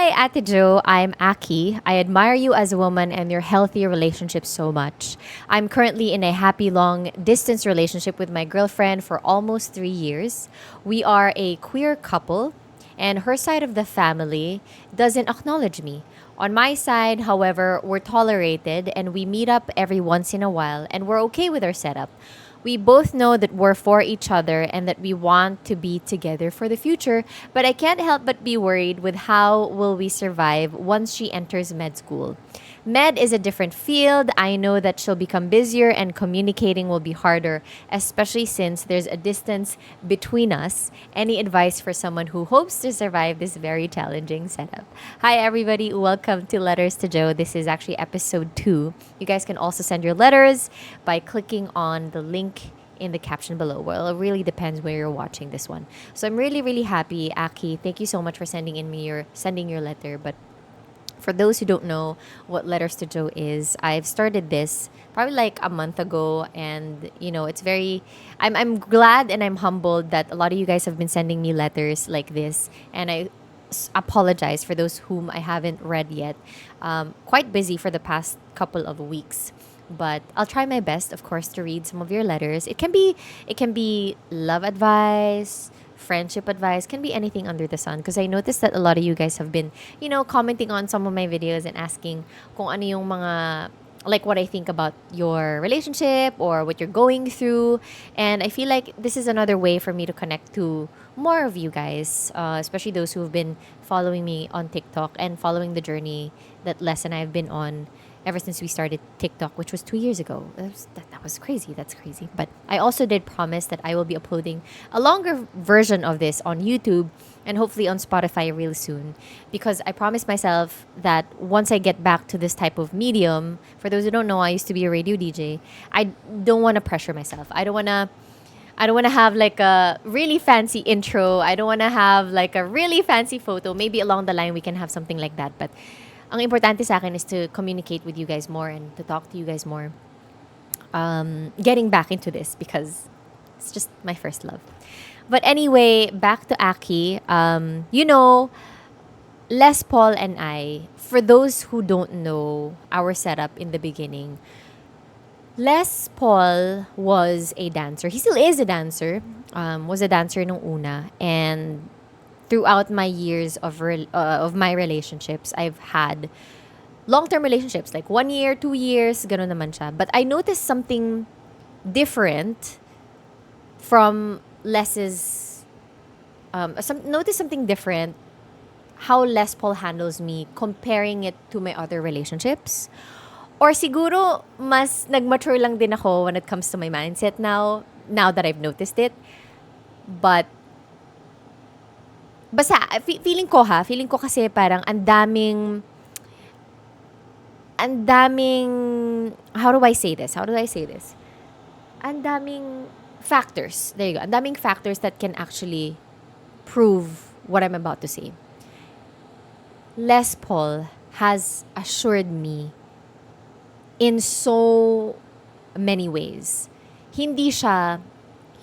Hi, Ate Jo. I'm Aki. I admire you as a woman and your healthy relationship so much. I'm currently in a happy long distance relationship with my girlfriend for almost 3 years. We are a queer couple, and her side of the family doesn't acknowledge me. On my side, however, we're tolerated and we meet up every once in a while, and we're okay with our setup. We both know that we're for each other and that we want to be together for the future, but I can't help but be worried with how will we survive once she enters med school. Med is a different field. I know that she'll become busier and communicating will be harder, especially since there's a distance between us. Any advice for someone who hopes to survive this very challenging setup? Hi, everybody. Welcome to Letters to Joe. This is actually episode 2. You guys can also send your letters by clicking on the link in the caption below. Well, it really depends where you're watching this one. So I'm really, really happy, Aki. Thank you so much for sending your letter. But for those who don't know what Letters to Joe is, I've started this probably like a month ago, and it's very. I'm glad and I'm humbled that a lot of you guys have been sending me letters like this, and I apologize for those whom I haven't read yet. Quite busy for the past couple of weeks. But I'll try my best, of course, to read some of your letters. It can be love advice, friendship advice, can be anything under the sun. Because I noticed that a lot of you guys have been, commenting on some of my videos and asking kung ano yung mga like what I think about your relationship or what you're going through. And I feel like this is another way for me to connect to more of you guys, especially those who have been following me on TikTok and following the journey that Les and I have been on ever since we started TikTok, which was 2 years ago. That was crazy. That's crazy. But I also did promise that I will be uploading a longer version of this on YouTube and hopefully on Spotify real soon. Because I promised myself that once I get back to this type of medium, for those who don't know, I used to be a radio DJ. I don't want to pressure myself. I don't want to have like a really fancy intro. I don't want to have like a really fancy photo. Maybe along the line we can have something like that. But ang importante sa akin is to communicate with you guys more and to talk to you guys more. Getting back into this because it's just my first love. But anyway, back to Aki. Les Paul and I, for those who don't know our setup in the beginning, Les Paul was a dancer. He still is a dancer. Was a dancer nung una. And throughout my years of my relationships, I've had long-term relationships, like 1 year, 2 years, ganun naman siya. But I noticed something different from Les's, noticed something different how Les Paul handles me comparing it to my other relationships. Or siguro, mas nag-mature lang din ako when it comes to my mindset now that I've noticed it. But basta, feeling ko kasi parang ang daming, how do I say this? Ang daming factors. There you go. Ang daming factors that can actually prove what I'm about to say. Les Paul has assured me in so many ways. Hindi siya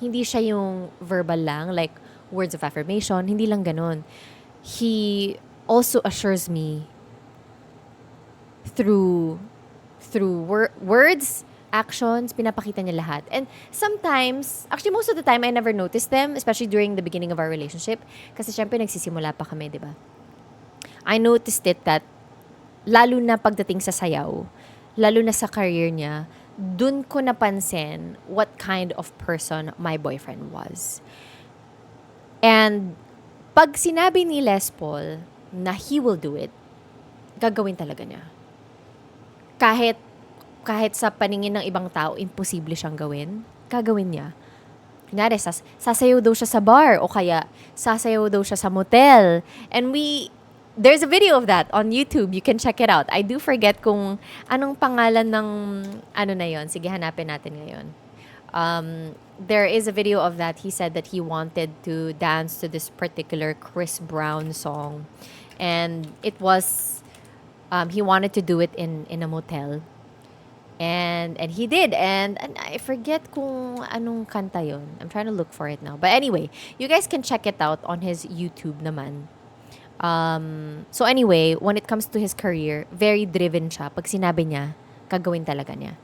yung verbal lang, like words of affirmation, hindi lang ganun. He also assures me through words, actions, pinapakita niya lahat. And sometimes, actually most of the time, I never noticed them, especially during the beginning of our relationship. Kasi syempre nagsisimula pa kami, di ba? I noticed it that, lalo na pagdating sa sayaw, lalo na sa career niya, dun ko napansin what kind of person my boyfriend was. And pag sinabi ni Les Paul na he will do it, gagawin talaga niya. Kahit sa paningin ng ibang tao, imposible siyang gawin, gagawin niya. Kunyari, sasayaw daw siya sa bar o kaya sasayaw daw siya sa motel. And there's a video of that on YouTube. You can check it out. I do forget kung anong pangalan ng ano na yon. Sige, hanapin natin ngayon. There is a video of that. He said that he wanted to dance to this particular Chris Brown song. And it was, he wanted to do it in a motel. And he did. And I forget kung anong kanta yon. I'm trying to look for it now. But anyway, you guys can check it out on his YouTube naman. So anyway, when it comes to his career, very driven siya. Pag sinabi niya, gagawin talaga niya.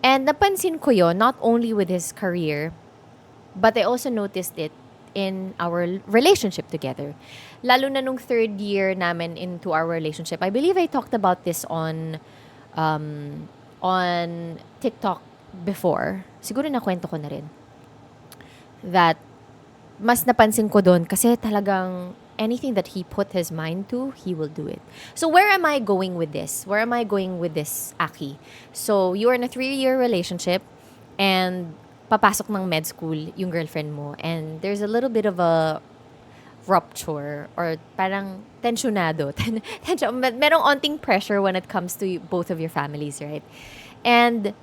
And napansin ko yon not only with his career, but I also noticed it in our relationship together. Lalo na nung third year namin into our relationship. I believe I talked about this on TikTok before. Siguro nakwento ko na rin. That mas napansin ko doon kasi talagang anything that he put his mind to, he will do it. So where am I going with this? Where am I going with this, Aki? So you are in a 3-year relationship and papasok ng med school yung girlfriend mo and there's a little bit of a rupture or parang tensionado. Merong onting pressure when it comes to both of your families, right? And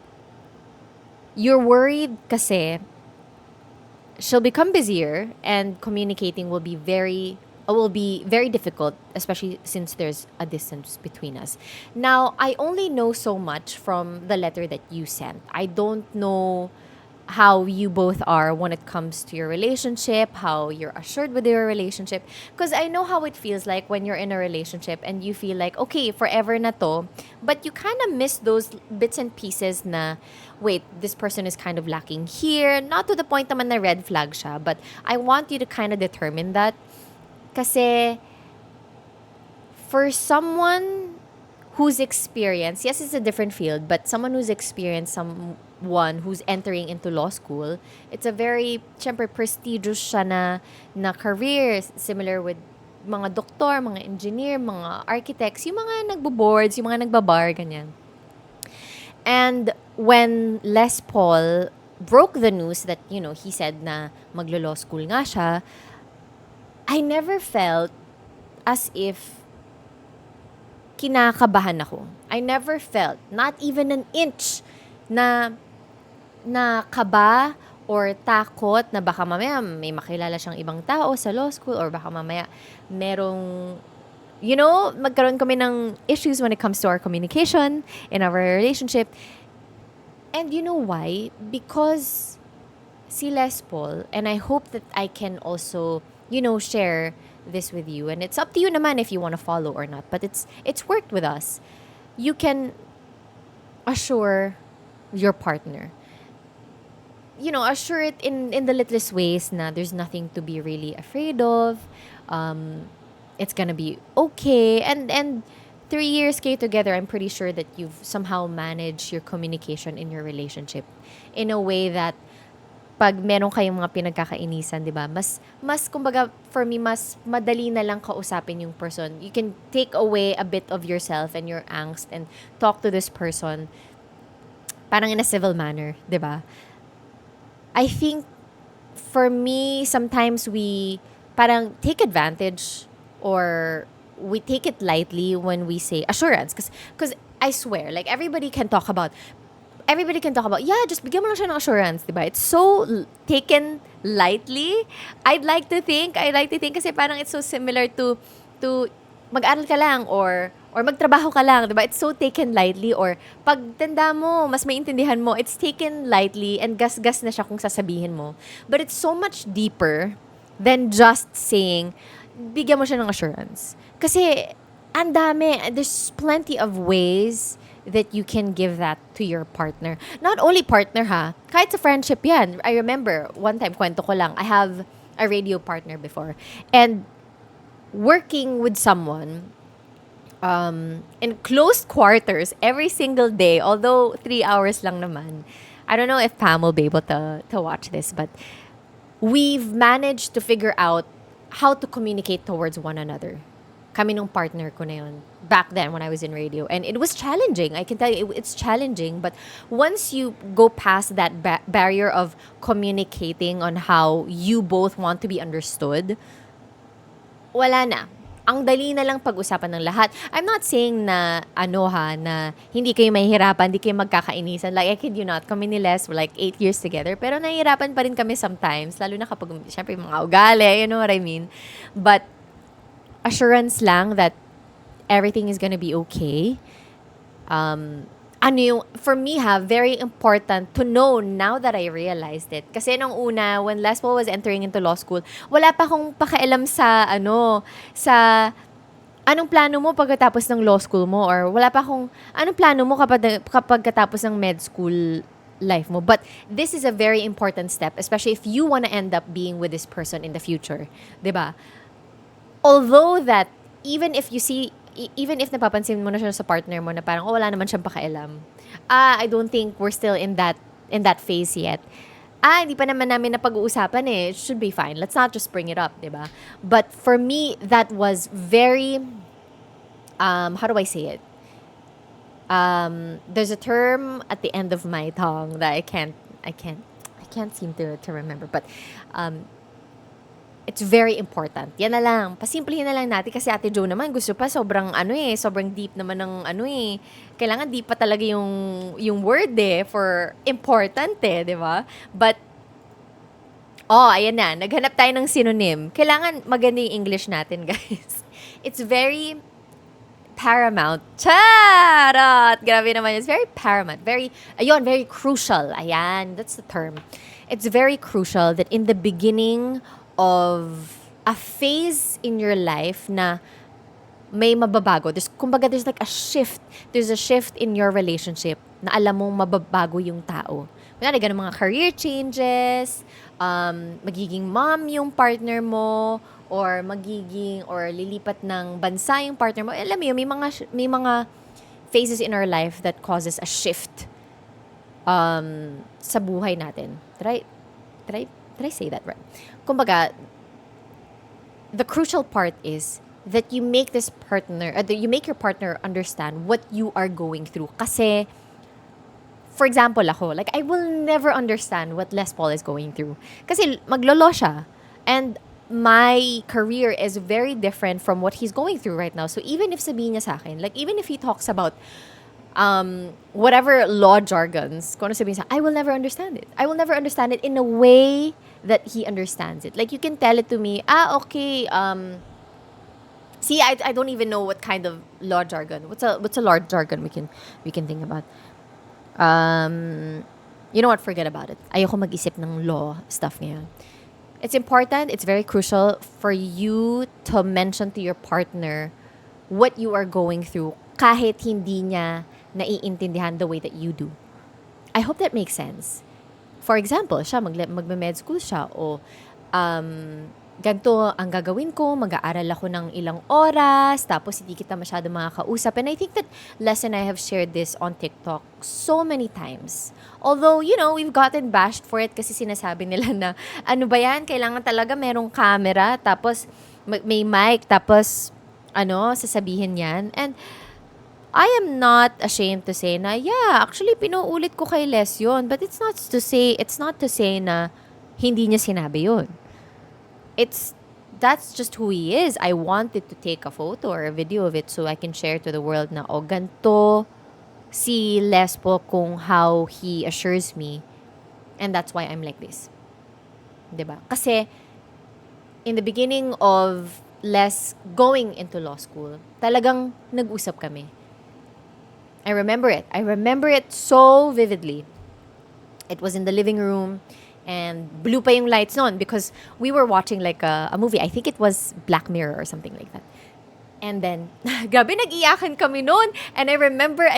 you're worried kasi she'll become busier and communicating will be very difficult, especially since there's a distance between us. Now, I only know so much from the letter that you sent. I don't know how you both are when it comes to your relationship, how you're assured with your relationship. Because I know how it feels like when you're in a relationship and you feel like, okay, forever na to. But you kind of miss those bits and pieces na, wait, this person is kind of lacking here. Not to the point naman na red flag siya. But I want you to kind of determine that. Kasi for someone who's experienced, yes, it's a different field, but someone who's experienced, someone who's entering into law school, it's a very, syempre, prestigious siya na career, similar with mga doktor, mga engineer, mga architects, yung mga nagbo-boards, yung mga nagbabar, ganyan. And when Les Paul broke the news that, he said na maglo-law school nga siya, I never felt as if kinakabahan ako. I never felt, not even an inch, na kaba or takot na baka mamaya may makilala siyang ibang tao sa law school or baka mamaya merong, magkaroon kami ng issues when it comes to our communication in our relationship. And you know why? Because si Les Paul, and I hope that I can also, share this with you, and it's up to you naman if you want to follow or not, but it's worked with us. You can assure your partner, assure it in the littlest ways na there's nothing to be really afraid of, it's gonna be okay, and 3 years kayo together, I'm pretty sure that you've somehow managed your communication in your relationship in a way that pag meron kayong mga pinagkakainisan, di ba? Mas, kumbaga, for me, mas madali na lang kausapin yung person. You can take away a bit of yourself and your angst and talk to this person parang in a civil manner, di ba? I think, for me, sometimes we parang take advantage or we take it lightly when we say assurance. Because I swear, like, everybody can talk about, yeah, just bigyan mo lang siya ng assurance, diba? It's so taken lightly. I'd like to think kasi parang it's so similar to mag-aral ka lang or magtrabaho ka lang, diba? It's so taken lightly, or pag tanda mo, mas maintindihan mo, it's taken lightly and gas-gas na siya kung sasabihin mo. But it's so much deeper than just saying, bigyan mo siya ng assurance. Kasi, ang dami, there's plenty of ways that you can give that to your partner. Not only partner ha, kahit sa friendship yan. I remember, one time, kwento ko lang, I have a radio partner before. And working with someone in close quarters every single day, although 3 hours lang naman. I don't know if Pam will be able to watch this, but we've managed to figure out how to communicate towards one another. Kami nung partner ko na yun back then when I was in radio. And it was challenging. I can tell you, it's challenging. But once you go past that barrier of communicating on how you both want to be understood, wala na. Ang dali na lang pag-usapan ng lahat. I'm not saying na, na hindi kayo mahihirapan, hindi kayo magkakainisan. Like, I kid you not, kami ni Les, we're like 8 years together. Pero nahihirapan pa rin kami sometimes. Lalo na kapag, syempre, mga ugali, you know what I mean? But, assurance lang that everything is gonna be okay. ano yung, for me ha, very important to know now that I realized it. Kasi nung una, when Lesbo was entering into law school, wala pa akong pakialam sa, sa, anong plano mo pagkatapos ng law school mo? Or wala pa akong, anong plano mo kapag katapos ng med school life mo? But this is a very important step, especially if you want to end up being with this person in the future. 'Di ba? Although that, even if you see, even if napapansin mo na siya sa partner mo na parang, oh, wala naman siyang pakialam. I don't think we're still in that phase yet. Hindi pa naman namin napag-uusapan eh. It should be fine. Let's not just bring it up, di ba? But for me, that was very, how do I say it? There's a term at the end of my tongue that I can't seem to remember. But it's very important. Yan na lang. Pasimplihin na lang natin kasi Ate Jo naman gusto pa sobrang sobrang deep naman ng kailangan deep pa talaga yung word for important 'di ba? But ayan na, naghanap tayo ng synonym. Kailangan maganda yung English natin, guys. It's very paramount. Charot! Grabe naman. It's very paramount. Very crucial. Ayan, that's the term. It's very crucial that in the beginning of a phase in your life na may mababago. Kumbaga, there's like a shift. There's a shift in your relationship na alam mong mababago yung tao. Kunwari, ganun mga career changes, magiging mom yung partner mo, or lilipat ng bansa yung partner mo. Alam mo yun, may mga phases in our life that causes a shift sa buhay natin. Did I say that right? Kumbaga, the crucial part is that you make you make your partner understand what you are going through. Kasi, for example, ako, like, I will never understand what Les Paul is going through. Kasi maglolo siya. And my career is very different from what he's going through right now. So even if sabihin niya sa akin, like, even if he talks about whatever law jargons, kung ano sabihin sa, I will never understand it. I will never understand it in a way that he understands it. Like, you can tell it to me, okay, see, I don't even know what kind of law jargon. What's a law jargon we can think about? You know what? Forget about it. Ayoko mag-isip ng law stuff ngayon. It's important. It's very crucial for you to mention to your partner what you are going through kahit hindi niya naiintindihan the way that you do. I hope that makes sense. For example, siya magme-med school siya o ganito ang gagawin ko, mag-aaral ako ng ilang oras, tapos hindi kita masyado makakausap. And I think that Les and I have shared this on TikTok so many times. Although, we've gotten bashed for it kasi sinasabi nila na, ano ba yan, kailangan talaga merong camera, tapos may mic, tapos, sasabihin yan. And I am not ashamed to say na, yeah, actually, pinuulit ko kay Les yun. But it's not to say na hindi niya sinabi yun. That's just who he is. I wanted to take a photo or a video of it so I can share to the world na, ganito si Les po kung how he assures me. And that's why I'm like this. Diba? Kasi, in the beginning of Les going into law school, talagang nag-usap kami. I remember it so vividly. It was in the living room. And blue pa yung lights noon because we were watching like a movie. I think it was Black Mirror or something like that. And then, gabi nag-iyakan kami noon. And I remember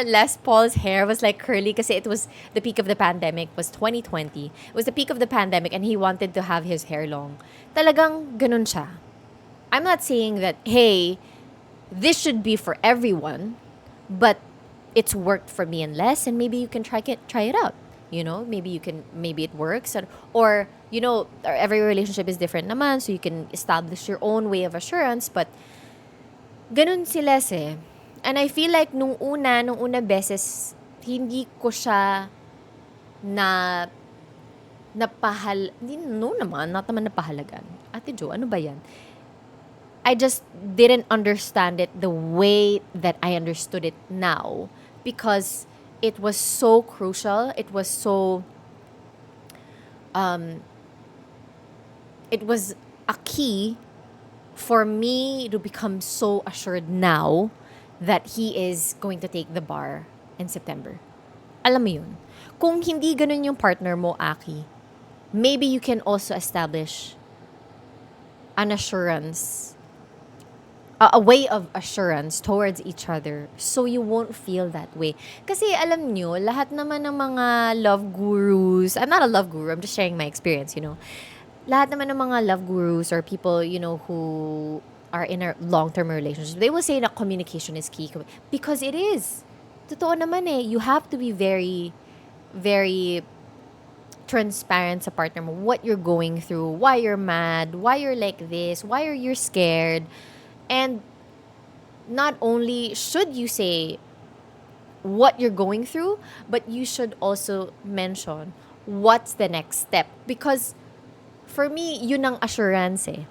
Les Paul's hair was like curly kasi it was the peak of the pandemic. It was 2020. It was the peak of the pandemic and he wanted to have his hair long. Talagang ganun siya. I'm not saying that, hey, this should be for everyone, but it's worked for me and Les, and maybe you can try it out. Maybe it works. Or, every relationship is different naman, so you can establish your own way of assurance. But, ganun si Les eh. And I feel like nung una beses, hindi ko siya not naman napahalagan. Ate Jo, ano ba yan? I just didn't understand it the way that I understood it now. Because it was so crucial. It was so, it was a key for me to become so assured now that he is going to take the bar and September. Alam mo yun. Kung hindi ganun yung partner mo, Aki, maybe you can also establish an assurance, a way of assurance towards each other so you won't feel that way. Kasi alam nyo, lahat naman ng mga love gurus, I'm not a love guru, I'm just sharing my experience, lahat naman ng mga love gurus or people, who are in a long-term relationship, they will say that communication is key. Because it is. Totoo naman eh. You have to be very, very transparent sa partner mo. What you're going through, why you're mad, why you're like this, why are you scared. And not only should you say what you're going through, but you should also mention what's the next step. Because for me, yun ang assurance eh.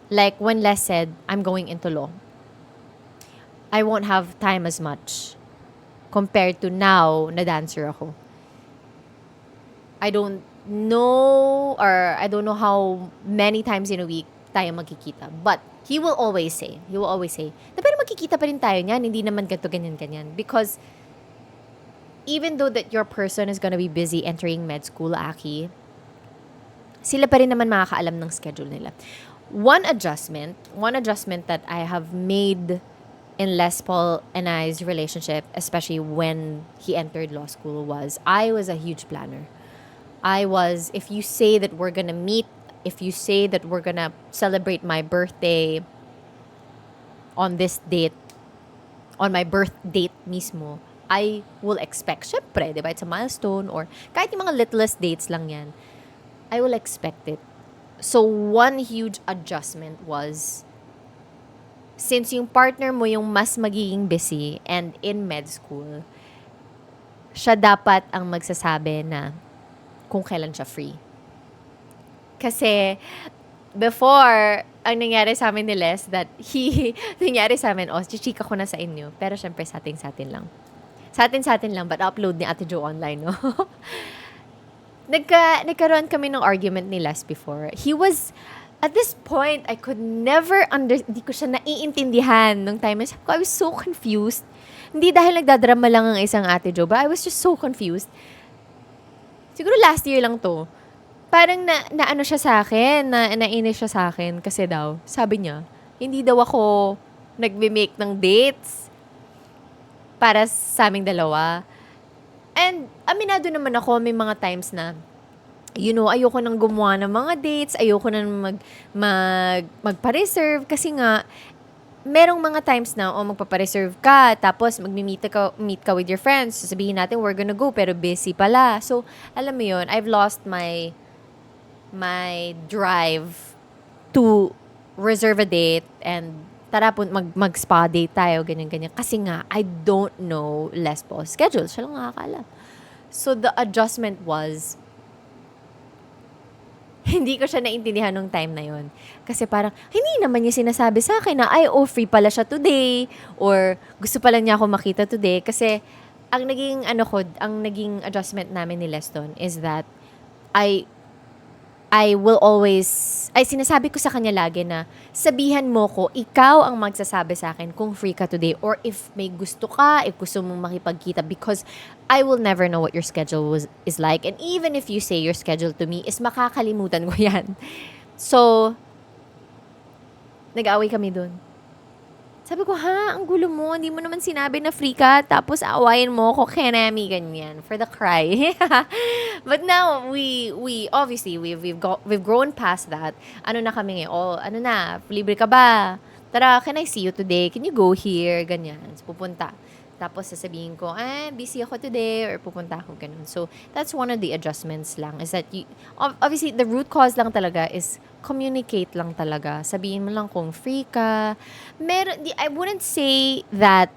Like when Les said, I'm going into law. I won't have time as much compared to now na dancer ako. I don't know how many times in a week tayo magkikita. But he will always say, na pero magkikita pa rin tayo niyan, hindi naman ganito, ganyan. Because even though that your person is gonna be busy entering med school, Aki, sila pa rin naman makakaalam ng schedule nila. One adjustment that I have made in Les Paul and I's relationship, especially when he entered law school, was I was a huge planner. If you say that we're gonna meet, if you say that we're gonna celebrate my birthday on this date, on my birth date mismo, I will expect, syempre, diba, it's a milestone, or kahit yung mga littlest dates lang yan, I will expect it. So, one huge adjustment was, since yung partner mo yung mas magiging busy and in med school, siya dapat ang magsasabi na kung kailan siya free. Kasi, before, ang nangyari sa amin ni Les, that nangyari sa amin, chichika ko na sa inyo, pero syempre sa atin lang. Sa atin lang, but upload ni Ate Jo online, no? Nagkaroon kami ng argument ni Les before. He was, at this point, I could never hindi ko siya naiintindihan nung time. I was so confused. Hindi dahil nagdadrama lang ang isang Ate Jo, but I was just so confused. Siguro last year lang to. Parang naano siya sa akin, nainis siya sa akin kasi daw, sabi niya, hindi daw ako nagme-make ng dates para sa aming dalawa. And aminado naman ako, may mga times na, ayoko nang gumawa ng mga dates, ayoko nang magpa-reserve kasi nga, merong mga times na, magpapa-reserve ka, tapos meet ka with your friends, sasabihin natin, we're gonna go, pero busy pala. So, alam mo yun, I've lost my drive to reserve a date and tara po mag-spa date tayo, ganyan. Kasi nga, I don't know Les Paul's schedule. Siya lang nakakaalam. So, the adjustment was, hindi ko siya naintindihan nung time na yon. Kasi parang, hindi naman niya sinasabi sa akin na, free pala siya today. Or, gusto pala niya ako makita today. Kasi, ang naging adjustment namin ni Leston is that, I will always, sinasabi ko sa kanya lagi na, sabihan mo ko, ikaw ang magsasabi sa akin kung free ka today or if may gusto ka, if gusto mong makipagkita, because I will never know what your schedule is like. And even if you say your schedule to me, is makakalimutan ko yan. So, nag-away kami dun. Sabi ko, ang gulo mo, hindi mo naman sinabi na free ka, tapos aawayin mo ko, kenemi, ganyan, for the cry. But now, we obviously, we've grown past that. Ano na kami ngayon? Libre ka ba? Tara, can I see you today? Can you go here? Ganyan. So, pupunta. Tapos sasabihin ko, busy ako today, or pupunta ako, ganun. So, that's one of the adjustments lang, is that obviously, the root cause lang talaga is communicate lang talaga. Sabihin mo lang kung free ka. I wouldn't say that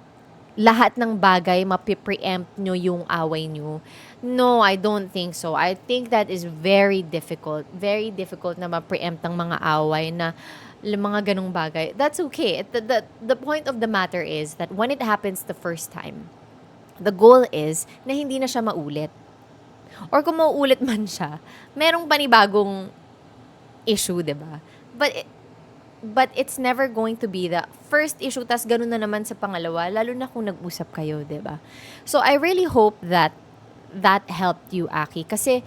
lahat ng bagay mapipreempt nyo yung away nyo. No, I don't think so. I think that is very difficult. Very difficult na ma-preempt ang mga away na mga ganong bagay. That's okay. The point of the matter is that when it happens the first time, the goal is na hindi na siya maulit. Or kung mauulit man siya, merong panibagong issue, diba? But But it's never going to be the first issue, tas ganun na naman sa pangalawa, lalo na kung nag-usap kayo, 'di ba? So, I really hope that that helped you, Aki. Kasi,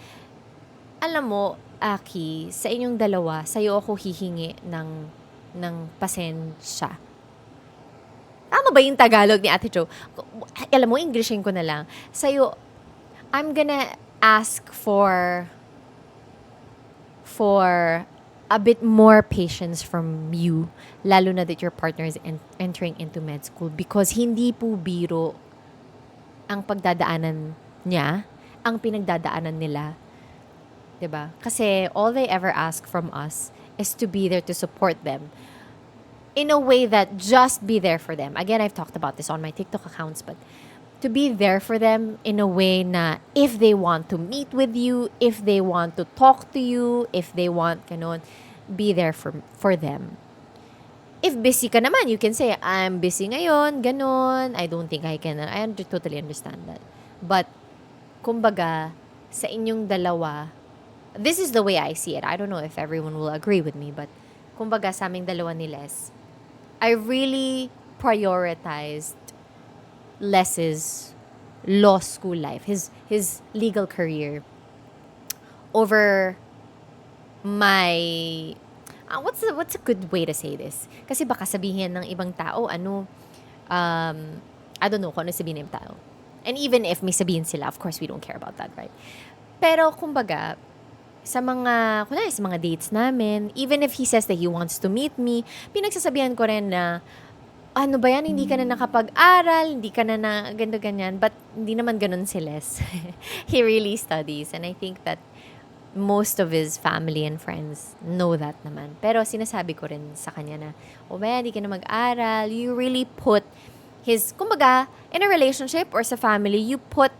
alam mo, Aki, sa inyong dalawa, sa'yo ako hihingi ng pasensya. Tama ba yung Tagalog ni Ate Jo? Alam mo, Englishin ko na lang. Sa'yo, I'm gonna ask for a bit more patience from you, lalo na that your partner is entering into med school, because hindi po biro ang pagdadaanan niya, ang pinagdadaanan nila. 'Di ba? Kasi all they ever ask from us is to be there to support them in a way that just be there for them. Again, I've talked about this on my TikTok accounts, but to be there for them in a way na if they want to meet with you, if they want to talk to you, if they want ganon, be there for them. If busy ka naman, you can say, I'm busy ngayon, ganon, I don't think I can. Totally understand that. But, kumbaga, sa inyong dalawa, this is the way I see it. I don't know if everyone will agree with me, but kumbaga sa aming dalawa ni Les, I really prioritized Les's law school life, his legal career, over my what's a good way to say this? Kasi baka sabihin ng ibang tao, I don't know kung ano sabihin ng ibang tao. And even if may sabihin sila, of course, we don't care about that, right? Pero, kumbaga, sa mga dates namin, even if he says that he wants to meet me, pinagsasabihan ko rin na, ano ba yan, hindi ka na nakapag-aral, hindi ka na ganyan. But, hindi naman ganun si Les. He really studies. And I think that most of his family and friends know that naman. Pero sinasabi ko rin sa kanya na, hindi ka na mag-aral. You really put kumbaga, in a relationship or sa family, you put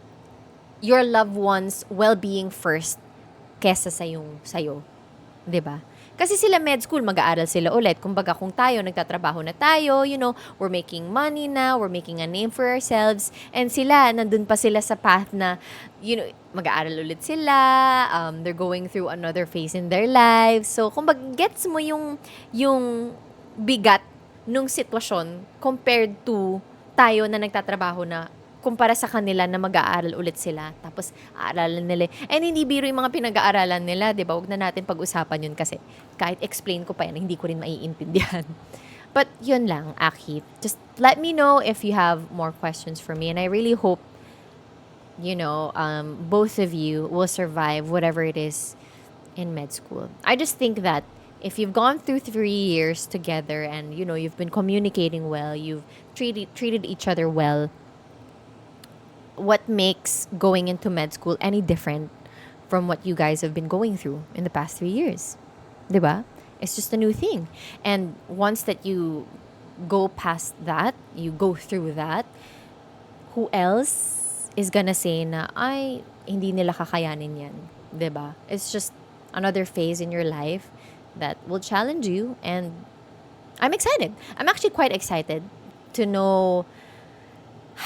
your loved one's well-being first kesa sayo. 'Di ba? Kasi sila med school, mag-aaral sila ulit. Kumbaga, kung tayo, nagtatrabaho na tayo, we're making money now, we're making a name for ourselves, and sila, nandun pa sila sa path na, mag-aaral ulit sila, they're going through another phase in their lives. So, kumbaga, gets mo yung bigat nung sitwasyon compared to tayo na nagtatrabaho na kumpara sa kanila na mag-aaral ulit sila. Tapos, aaralan nila. And hindi biro yung mga pinag-aaralan nila, di ba? Huwag na natin pag-usapan yun kasi kahit explain ko pa yan, hindi ko rin maiintindihan. But, yun lang, Aki. Just let me know if you have more questions for me. And I really hope, both of you will survive whatever it is in med school. I just think that if you've gone through 3 years together and, you've been communicating well, you've treated each other well, what makes going into med school any different from what you guys have been going through in the past 3 years? Diba? It's just a new thing. And once that you go past that, you go through that, who else is gonna say na, ay, hindi nila kakayanin yan? Diba? It's just another phase in your life that will challenge you, and I'm excited. I'm actually quite excited to know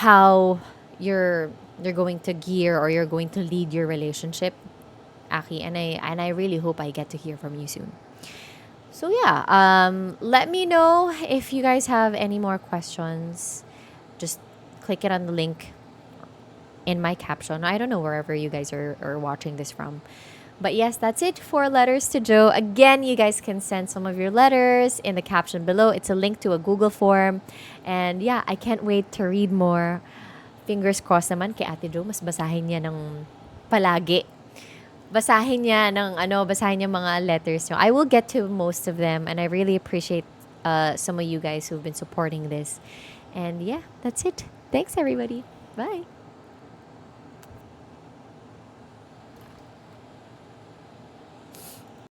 how you're going to gear or you're going to lead your relationship, Aki, and I really hope I get to hear from you soon. So yeah, let me know if you guys have any more questions. Just click it on the link in my caption. I don't know wherever you guys are watching this from. But yes, that's it for Letters to Jho. Again, you guys can send some of your letters in the caption below. It's a link to a Google form. And yeah, I can't wait to read more. Fingers crossed naman kay Ate Jo, mas basahin niya ng palagi. Basahin niya mga letters nyo. I will get to most of them, and I really appreciate some of you guys who've been supporting this. And yeah, that's it. Thanks, everybody. Bye.